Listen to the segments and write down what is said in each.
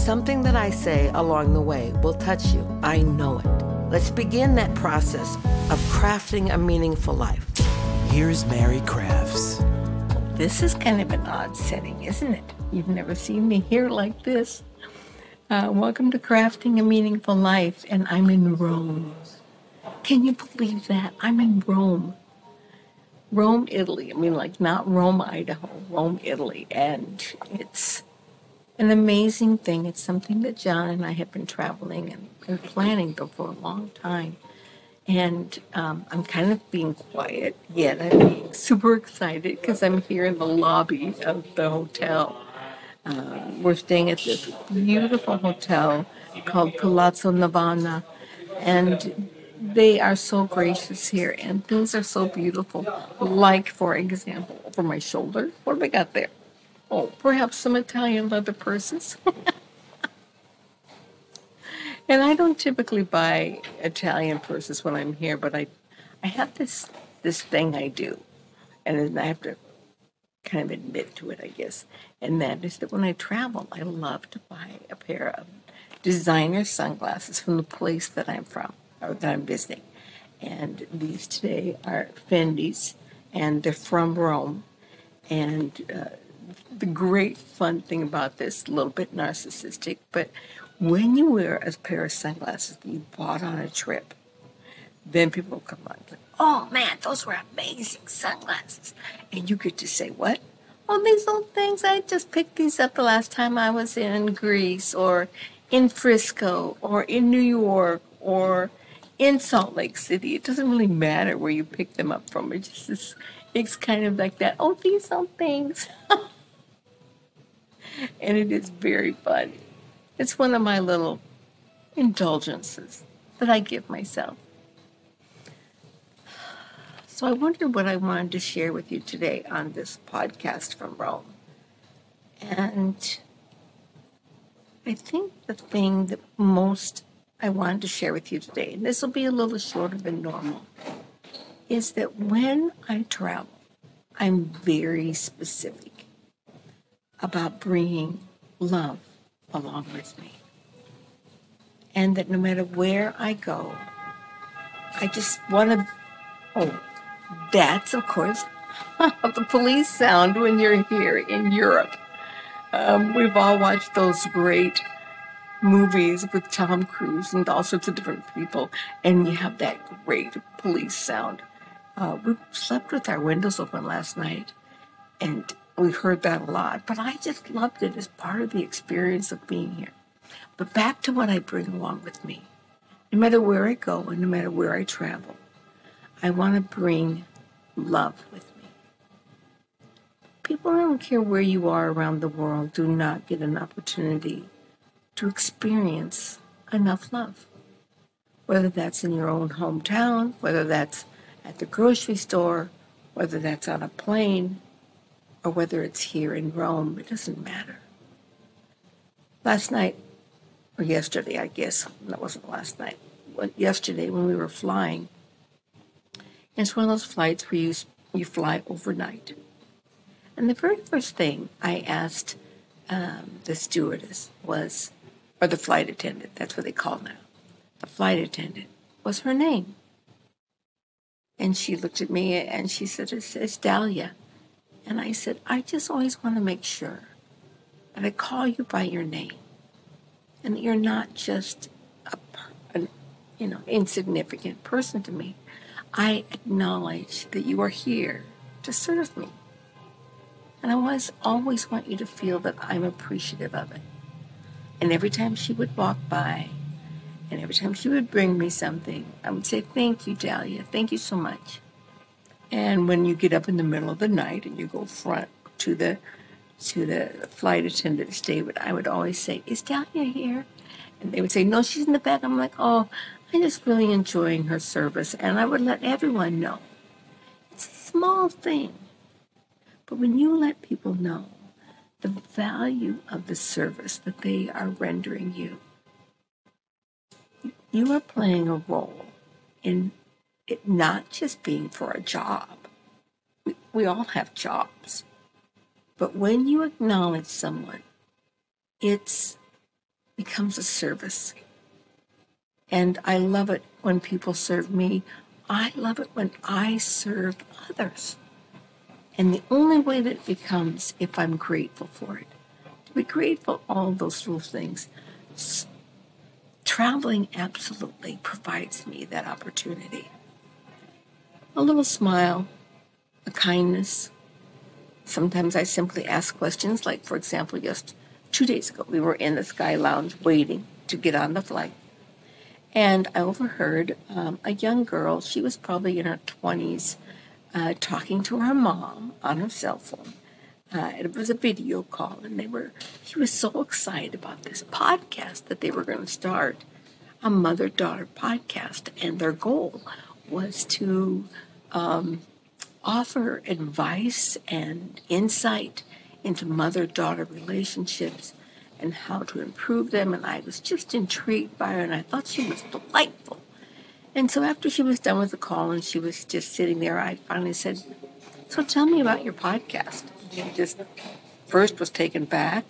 Something that I say along the way will touch you. I know it. Let's begin that process of crafting a meaningful life. Here's Mary Crafts. This is kind of an odd setting, isn't it? You've never seen me here like this. Welcome to Crafting a Meaningful Life, and I'm in Rome. Can you believe that? I'm in Rome. Rome, Italy. I mean, like not Rome, Idaho, Rome, Italy. And it's an amazing thing. It's something that John and I have been traveling and planning for a long time. And I'm kind of being quiet, yet I'm being super excited because I'm here in the lobby of the hotel. We're staying at this beautiful hotel called Palazzo Navana, and they are so gracious here, and things are so beautiful. Like, for example, over my shoulder, what have I got there? Oh, perhaps some Italian leather purses. And I don't typically buy Italian purses when I'm here, but I have this thing I do, and I have to kind of admit to it, I guess, and that is that when I travel, I love to buy a pair of designer sunglasses from the place that I'm from, or that I'm visiting. And these today are Fendi's, and they're from Rome. And the great fun thing about this, a little bit narcissistic, but when you wear a pair of sunglasses that you bought on a trip, then people will come on and say, oh man, those were amazing sunglasses. And you get to say, what? Oh, these old things, I just picked these up the last time I was in Greece, or in Frisco, or in New York, or in Salt Lake City. It doesn't really matter where you pick them up from. It's kind of like that. Oh, these old things. And it is very fun. It's one of my little indulgences that I give myself. So I wondered what I wanted to share with you today on this podcast from Rome. And I think the thing that most I wanted to share with you today, and this will be a little shorter than normal, is that when I travel, I'm very specific about bringing love along with me. And that no matter where I go, I just want to, that's, of course, the police sound when you're here in Europe. We've all watched those great movies with Tom Cruise and all sorts of different people, and you have that great police sound. We slept with our windows open last night, and we heard that a lot, but I just loved it as part of the experience of being here. But back to what I bring along with me. No matter where I go and no matter where I travel, I want to bring love with me. People, I don't care where you are around the world, do not get an opportunity to experience enough love. Whether that's in your own hometown, whether that's at the grocery store, whether that's on a plane, or whether it's here in Rome, it doesn't matter. Last night, or yesterday, I guess, that wasn't last night, but yesterday when we were flying, it's one of those flights where you fly overnight. And the very first thing I asked the stewardess was, or the flight attendant, that's what they call now, the flight attendant, was her name. And she looked at me and she said, it's Dahlia. And I said, I just always want to make sure that I call you by your name and that you're not just an insignificant person to me. I acknowledge that you are here to serve me. And I always want you to feel that I'm appreciative of it. And every time she would walk by, and every time she would bring me something, I would say, thank you, Dahlia. Thank you so much. And when you get up in the middle of the night and you go front to the flight attendant's table, I would always say, is Dahlia here? And they would say, no, she's in the back. I'm like, oh, I'm just really enjoying her service. And I would let everyone know. It's a small thing. But when you let people know the value of the service that they are rendering you, you are playing a role in it not just being for a job. We all have jobs. But when you acknowledge someone, it's becomes a service. And I love it when people serve me. I love it when I serve others. And the only way that it becomes if I'm grateful for it. To be grateful, all those little things. Traveling absolutely provides me that opportunity. A little smile, a kindness. Sometimes I simply ask questions, like, for example, just 2 days ago, we were in the Sky Lounge waiting to get on the flight. And I overheard a young girl, she was probably in her 20s, talking to her mom on her cell phone. It was a video call, and she was so excited about this podcast that they were going to start, a mother-daughter podcast, and their goal was to offer advice and insight into mother-daughter relationships and how to improve them. And I was just intrigued by her, and I thought she was delightful. And so after she was done with the call and she was just sitting there, I finally said, "So tell me about your podcast." She just first was taken back,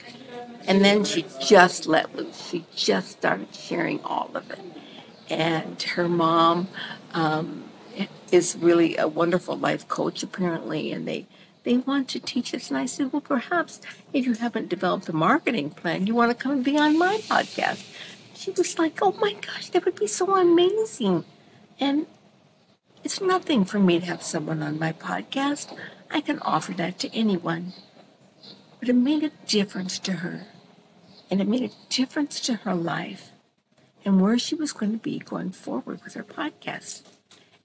and then she just let loose. She just started sharing all of it. And her mom is really a wonderful life coach, apparently, and they want to teach us. And I said, well, perhaps if you haven't developed a marketing plan, you want to come and be on my podcast. She was like, oh my gosh, that would be so amazing. And it's nothing for me to have someone on my podcast. I can offer that to anyone. But it made a difference to her. And it made a difference to her life and where she was going to be going forward with her podcast.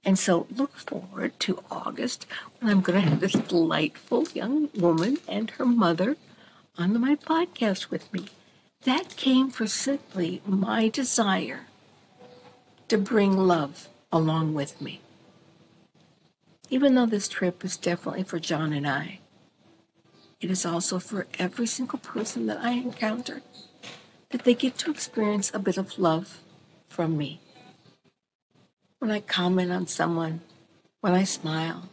And so look forward to August when I'm going to have this delightful young woman and her mother on my podcast with me. That came for simply my desire to bring love along with me. Even though this trip is definitely for John and I, it is also for every single person that I encounter, that they get to experience a bit of love from me. When I comment on someone, when I smile,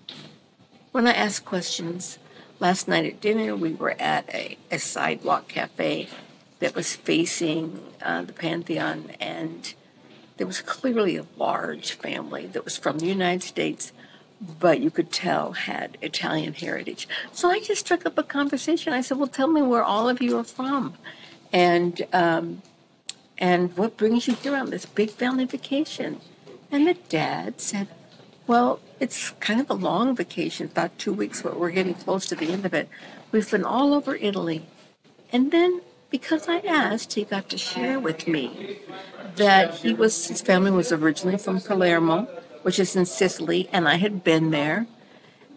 when I ask questions. Last night at dinner, we were at a sidewalk cafe that was facing the Pantheon, and there was clearly a large family that was from the United States, but you could tell had Italian heritage. So I just struck up a conversation. I said, well, tell me where all of you are from, and what brings you here on this big family vacation? And the dad said, well, it's kind of a long vacation, about 2 weeks, but we're getting close to the end of it. We've been all over Italy. And then, because I asked, he got to share with me that his family was originally from Palermo, which is in Sicily, and I had been there.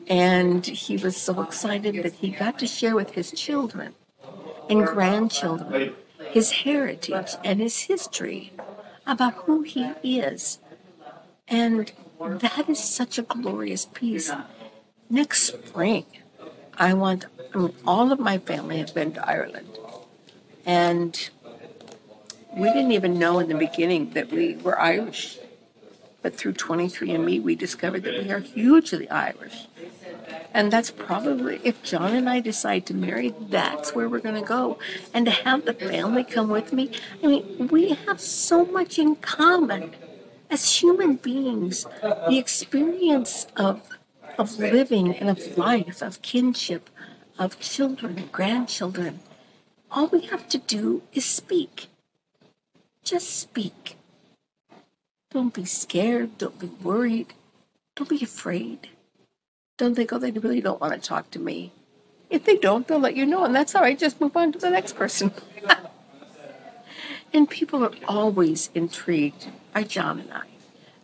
And he was so excited that he got to share with his children and grandchildren his heritage and his history about who he is. And that is such a glorious piece. Next spring, all of my family have been to Ireland. And we didn't even know in the beginning that we were Irish. But through 23andMe, we discovered that we are hugely Irish. And that's probably, if John and I decide to marry, that's where we're going to go. And to have the family come with me, I mean, we have so much in common. As human beings, the experience of living and of life, of kinship, of children and grandchildren, all we have to do is speak. Just speak. Don't be scared. Don't be worried. Don't be afraid. Don't think, oh, they really don't want to talk to me. If they don't, they'll let you know, and that's all right. Just move on to the next person. And people are always intrigued by John and I.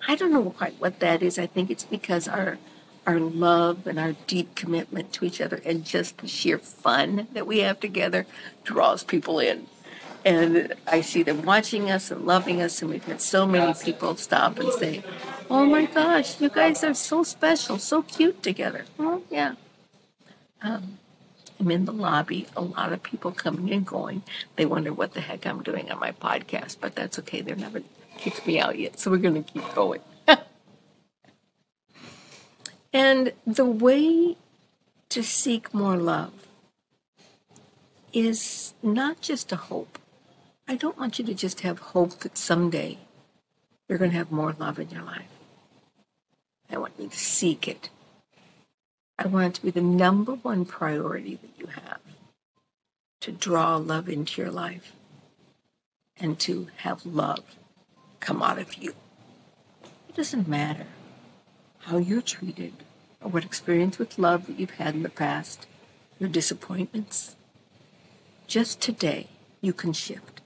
I don't know quite what that is. I think it's because our love and our deep commitment to each other and just the sheer fun that we have together draws people in. And I see them watching us and loving us, and we've had so many people stop and say, oh my gosh, you guys are so special, so cute together. Well, yeah. I'm in the lobby, a lot of people coming and going. They wonder what the heck I'm doing on my podcast, but that's okay. They haven't kicked me out yet, so we're going to keep going. And the way to seek more love is not just a hope, I don't want you to just have hope that someday you're going to have more love in your life. I want you to seek it. I want it to be the number one priority that you have, to draw love into your life and to have love come out of you. It doesn't matter how you're treated or what experience with love that you've had in the past, your disappointments. Just today, you can shift.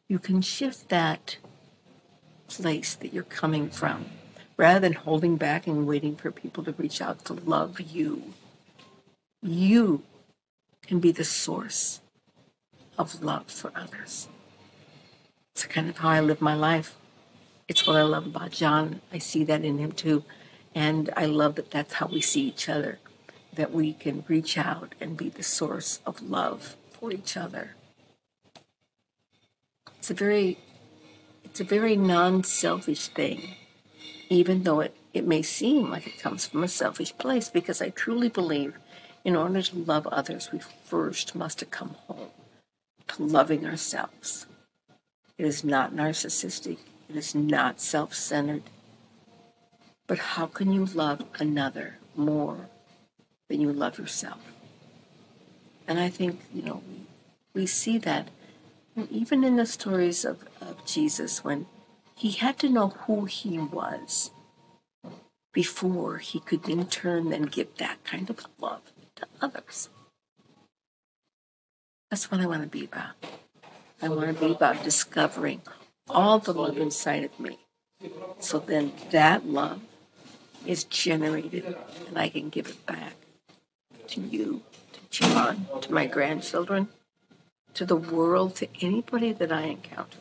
You can shift that place that you're coming from. Rather than holding back and waiting for people to reach out to love you, you can be the source of love for others. It's kind of how I live my life. It's what I love about John. I see that in him too. And I love that that's how we see each other, that we can reach out and be the source of love for each other. It's a very non-selfish thing, even though it may seem like it comes from a selfish place, because I truly believe in order to love others, we first must come home to loving ourselves. It is not narcissistic. It is not self-centered. But how can you love another more than you love yourself? And I think, we see that even in the stories of Jesus, when he had to know who he was before he could in turn then give that kind of love to others. That's what I want to be about. I want to be about discovering all the love inside of me. So then that love is generated and I can give it back to you, to John, to my grandchildren, to the world, to anybody that I encounter.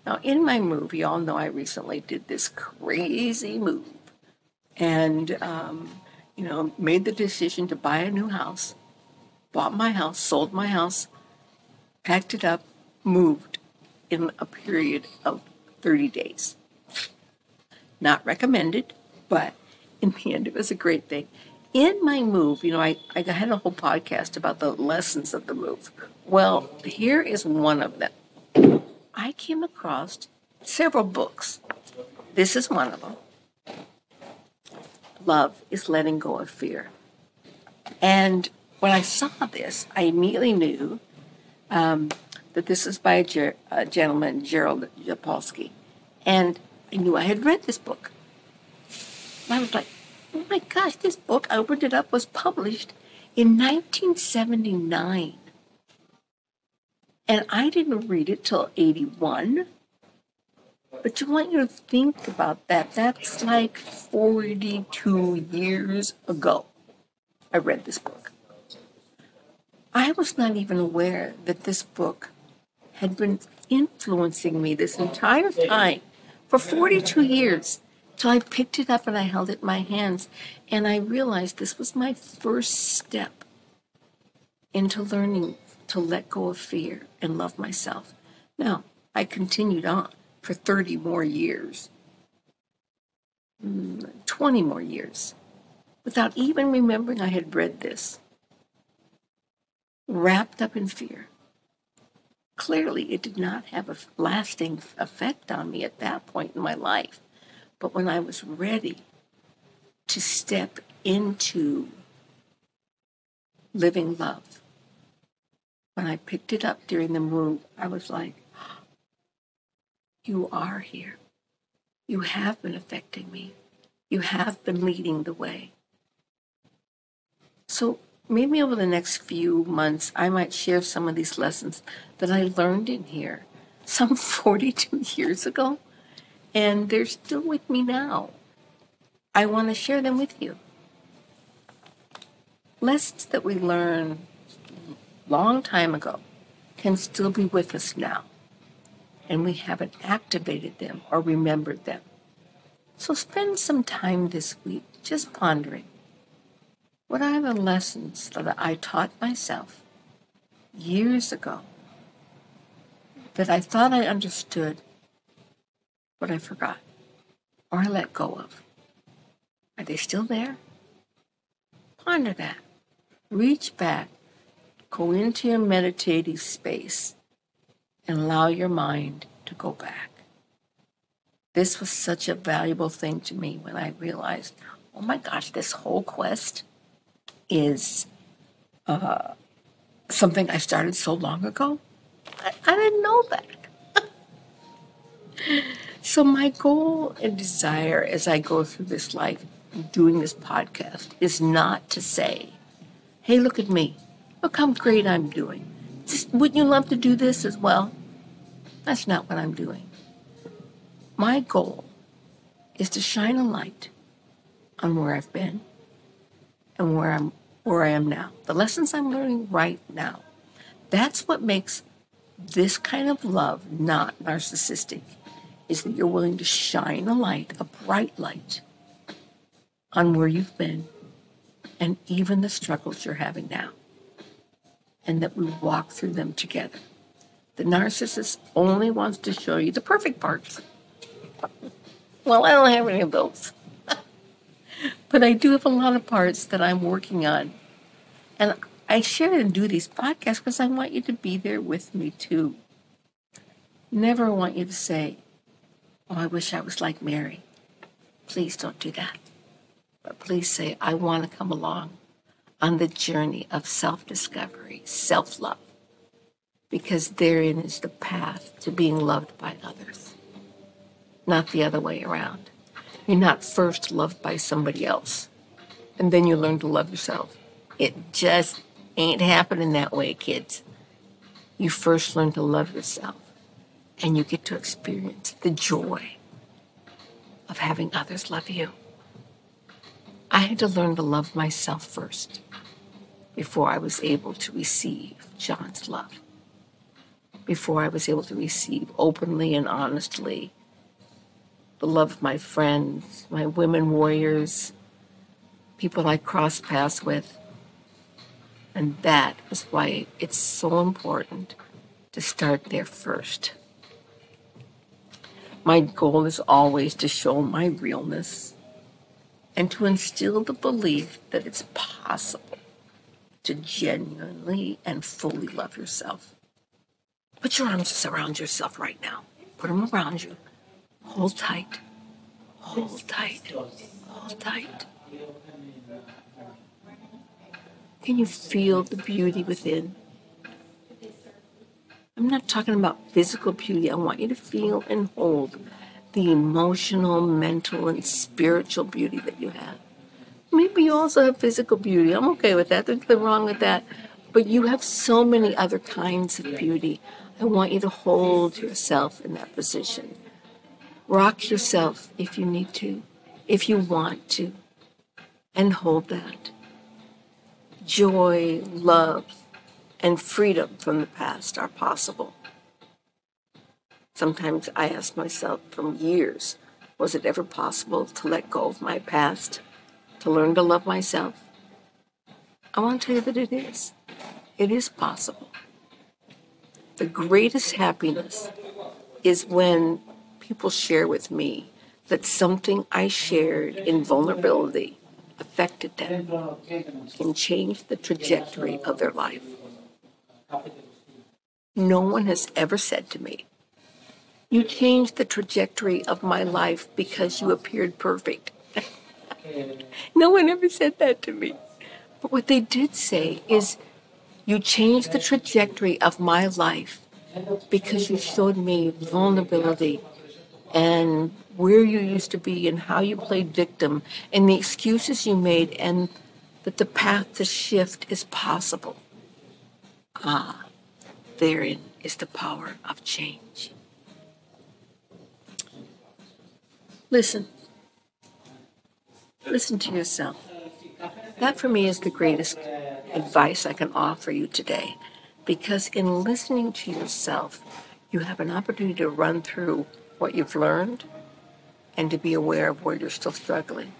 Now, in my move, you all know I recently did this crazy move and, made the decision to buy a new house, bought my house, sold my house, packed it up, moved in a period of 30 days. Not recommended, but in the end, it was a great thing. In my move, I had a whole podcast about the lessons of the move. Well, here is one of them. I came across several books. This is one of them. Love is Letting Go of Fear. And when I saw this, I immediately knew that this is by a gentleman, Gerald Zapolsky. And I knew I had read this book. And I was like, oh my gosh, this book, I opened it up, was published in 1979. And I didn't read it till 81. But I want you to think about that. That's like 42 years ago I read this book. I was not even aware that this book had been influencing me this entire time for 42 years till I picked it up and I held it in my hands and I realized this was my first step into learning to let go of fear and love myself. Now, I continued on for 30 more years, 20 more years, without even remembering I had read this, wrapped up in fear. Clearly, it did not have a lasting effect on me at that point in my life. But when I was ready to step into living love, when I picked it up during the move, I was like, you are here. You have been affecting me. You have been leading the way. So maybe over the next few months, I might share some of these lessons that I learned in here some 42 years ago, and they're still with me now. I want to share them with you. Lessons that we learned a long time ago can still be with us now, and we haven't activated them or remembered them. So spend some time this week just pondering. What are the lessons that I taught myself years ago that I thought I understood, but I forgot or I let go of? Are they still there? Ponder that. Reach back. Go into your meditative space and allow your mind to go back. This was such a valuable thing to me when I realized, oh my gosh, this whole quest is something I started so long ago. I didn't know that. So my goal and desire as I go through this life doing this podcast is not to say, hey, look at me. Look how great I'm doing. Just, wouldn't you love to do this as well? That's not what I'm doing. My goal is to shine a light on where I've been and where I am now. The lessons I'm learning right now. That's what makes this kind of love not narcissistic, is that you're willing to shine a light, a bright light, on where you've been and even the struggles you're having now. And that we walk through them together. The narcissist only wants to show you the perfect parts. Well, I don't have any of those. But I do have a lot of parts that I'm working on. And I share and do these podcasts because I want you to be there with me too. Never want you to say, oh, I wish I was like Mary. Please don't do that. But please say, I want to come along on the journey of self-discovery, self-love, because therein is the path to being loved by others, not the other way around. You're not first loved by somebody else, and then you learn to love yourself. It just ain't happening that way, kids. You first learn to love yourself, and you get to experience the joy of having others love you. I had to learn to love myself first before I was able to receive John's love, before I was able to receive openly and honestly the love of my friends, my women warriors, people I cross paths with. And that is why it's so important to start there first. My goal is always to show my realness and to instill the belief that it's possible to genuinely and fully love yourself. Put your arms around yourself right now. Put them around you. Hold tight. Hold tight. Hold tight. Can you feel the beauty within? I'm not talking about physical beauty. I want you to feel and hold the emotional, mental, and spiritual beauty that you have. Maybe you also have physical beauty. I'm okay with that. There's nothing wrong with that. But you have so many other kinds of beauty. I want you to hold yourself in that position. Rock yourself if you need to, if you want to, and hold that. Joy, love, and freedom from the past are possible. Sometimes I ask myself from years, was it ever possible to let go of my past, to learn to love myself? I want to tell you that it is. It is possible. The greatest happiness is when people share with me that something I shared in vulnerability affected them and changed the trajectory of their life. No one has ever said to me, you changed the trajectory of my life because you appeared perfect. No one ever said that to me. But what they did say is, you changed the trajectory of my life because you showed me vulnerability and where you used to be and how you played victim and the excuses you made, and that the path to shift is possible. Ah, therein is the power of change. Listen to yourself. That for me is the greatest advice I can offer you today, because in listening to yourself, you have an opportunity to run through what you've learned and to be aware of where you're still struggling.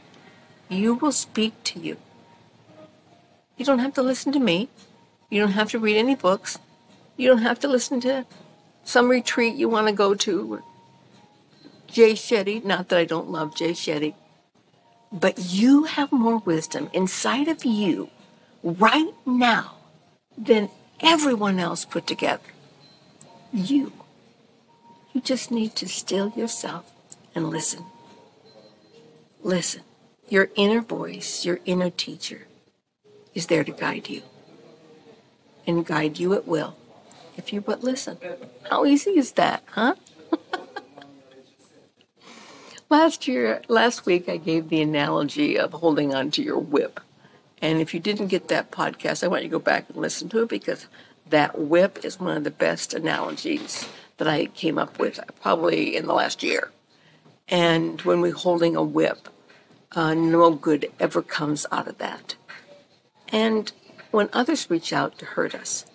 You will speak to you. You don't have to listen to me. You don't have to read any books. You don't have to listen to some retreat you want to go to. Jay Shetty, not that I don't love Jay Shetty, but you have more wisdom inside of you right now than everyone else put together. You You just need to still yourself and listen. Listen. Your inner voice, your inner teacher is there to guide you. And guide you at will, if you but listen. How easy is that, huh? Last week, I gave the analogy of holding on to your whip. And if you didn't get that podcast, I want you to go back and listen to it, because that whip is one of the best analogies that I came up with probably in the last year. And when we're holding a whip, no good ever comes out of that. And when others reach out to hurt us,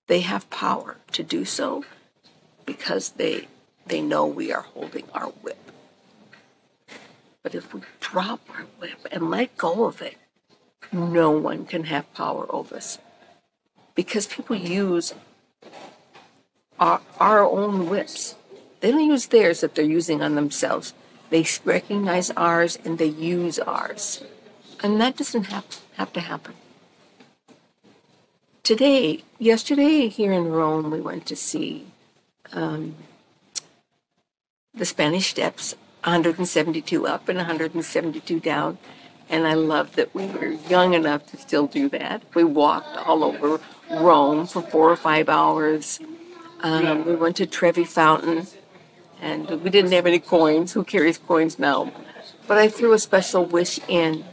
they have power to do so because they know we are holding our whip. But if we drop our whip and let go of it, no one can have power over us. Because people use our own whips. They don't use theirs if they're using on themselves. They recognize ours and they use ours. And that doesn't have to happen. Yesterday here in Rome, we went to see the Spanish Steps, 172 up and 172 down. And I love that we were young enough to still do that. We walked all over Rome for 4 or 5 hours. We went to Trevi Fountain, and we didn't have any coins. Who carries coins now? But I threw a special wish in.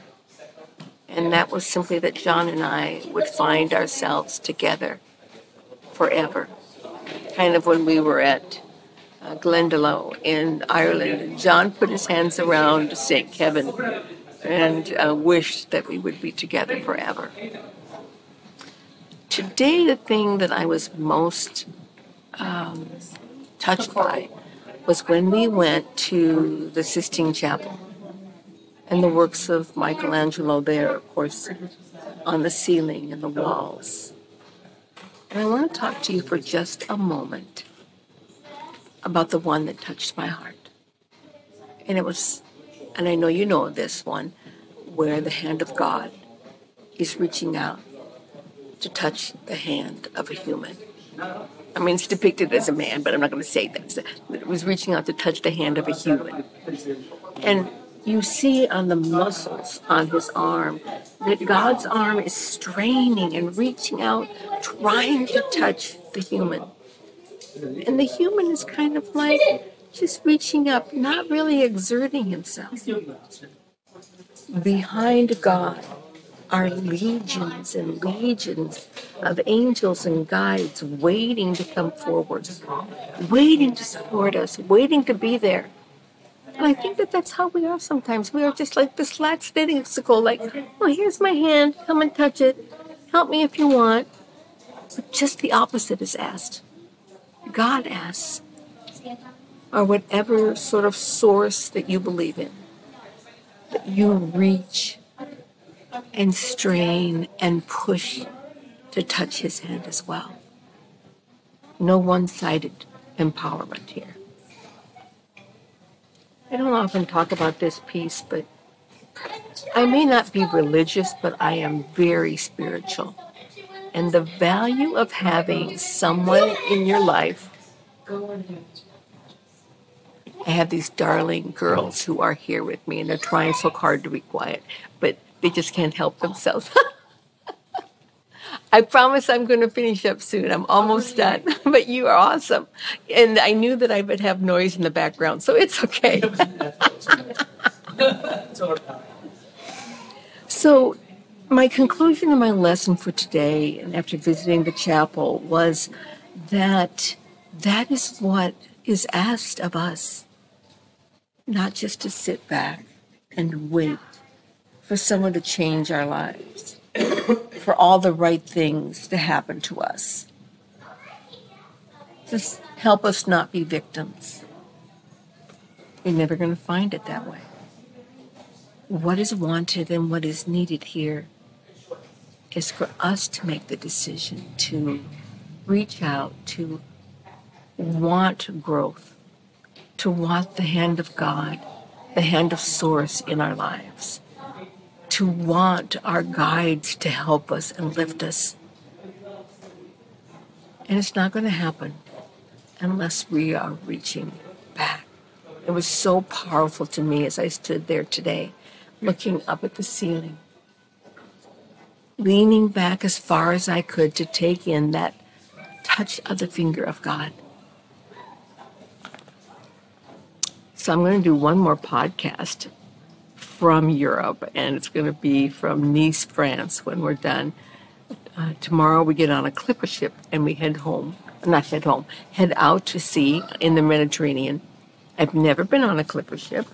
And that was simply that John and I would find ourselves together forever. Kind of when we were at Glendalough in Ireland. John put his hands around St. Kevin and wished that we would be together forever. Today, the thing that I was most touched by was when we went to the Sistine Chapel. And the works of Michelangelo there, of course, on the ceiling and the walls. And I want to talk to you for just a moment about the one that touched my heart. And I know you know this one, where the hand of God is reaching out to touch the hand of a human. I mean, it's depicted as a man, but I'm not going to say that. It was reaching out to touch the hand of a human. And you see on the muscles on his arm that God's arm is straining and reaching out, trying to touch the human. And the human is kind of like just reaching up, not really exerting himself. Behind God are legions and legions of angels and guides waiting to come forward, waiting to support us, waiting to be there. And I think that that's how we are sometimes. We are just like this lackadaisical, like, well, here's my hand, come and touch it. Help me if you want. But just the opposite is asked. God asks, or whatever sort of source that you believe in, that you reach and strain and push to touch his hand as well. No one-sided empowerment here. I don't often talk about this piece, but I may not be religious, but I am very spiritual. And the value of having someone in your life. I have these darling girls who are here with me, and they're trying so hard to be quiet, but they just can't help themselves. I promise I'm going to finish up soon. I'm almost done, but you are awesome. And I knew that I would have noise in the background, so it's okay. So my conclusion of my lesson for today, and after visiting the chapel, was that is what is asked of us. Not just to sit back and wait for someone to change our lives, for all the right things to happen to us. Just help us not be victims. You're never going to find it that way. What is wanted and what is needed here is for us to make the decision to reach out, to want growth, to want the hand of God, the hand of Source in our lives, to want our guides to help us and lift us. And it's not going to happen unless we are reaching back. It was so powerful to me as I stood there today, looking up at the ceiling, leaning back as far as I could to take in that touch of the finger of God. So I'm going to do one more podcast from Europe, and it's going to be from Nice, France, when we're done. Tomorrow we get on a clipper ship and we head out to sea in the Mediterranean. I've never been on a clipper ship.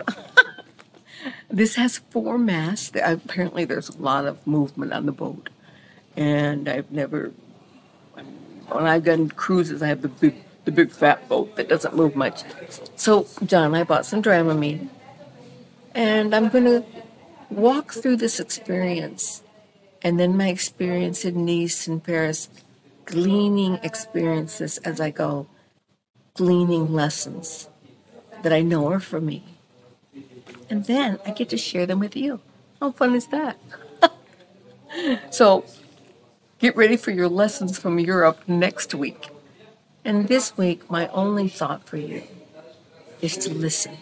This has 4 masts. Apparently there's a lot of movement on the boat. And when I've done cruises, I have the big fat boat that doesn't move much. So, John, I bought some Dramamine. And I'm going to walk through this experience. And then my experience in Nice and Paris, gleaning experiences as I go, gleaning lessons that I know are for me. And then I get to share them with you. How fun is that? So get ready for your lessons from Europe next week. And this week, my only thought for you is to listen.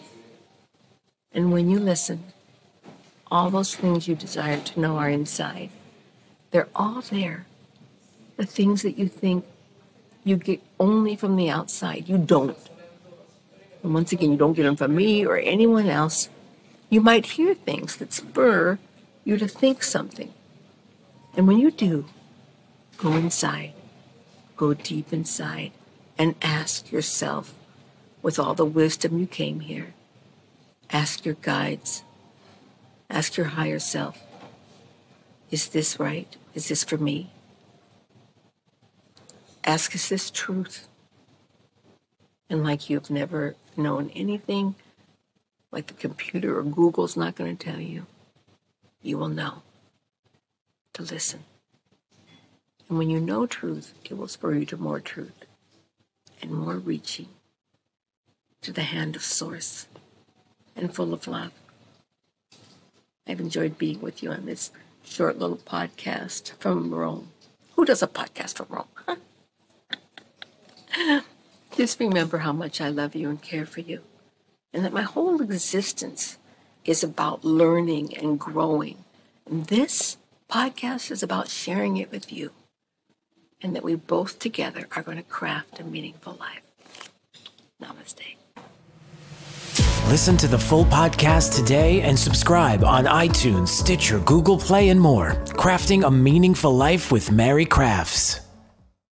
And when you listen, all those things you desire to know are inside. They're all there. The things that you think you get only from the outside, you don't. And once again, you don't get them from me or anyone else. You might hear things that spur you to think something. And when you do, go inside, go deep inside, and ask yourself, with all the wisdom you came here, ask your guides, ask your higher self, is this right? Is this for me? Ask, is this truth? And like you've never known anything, like the computer or Google's not going to tell you, you will know to listen. And when you know truth, it will spur you to more truth and more reaching to the hand of Source and full of love. I've enjoyed being with you on this short little podcast from Rome. Who does a podcast from Rome? Huh? Just remember how much I love you and care for you, and that my whole existence is about learning and growing. And this podcast is about sharing it with you, and that we both together are going to craft a meaningful life. Namaste. Listen to the full podcast today and subscribe on iTunes, Stitcher, Google Play, and more. Crafting a Meaningful Life with Mary Crafts.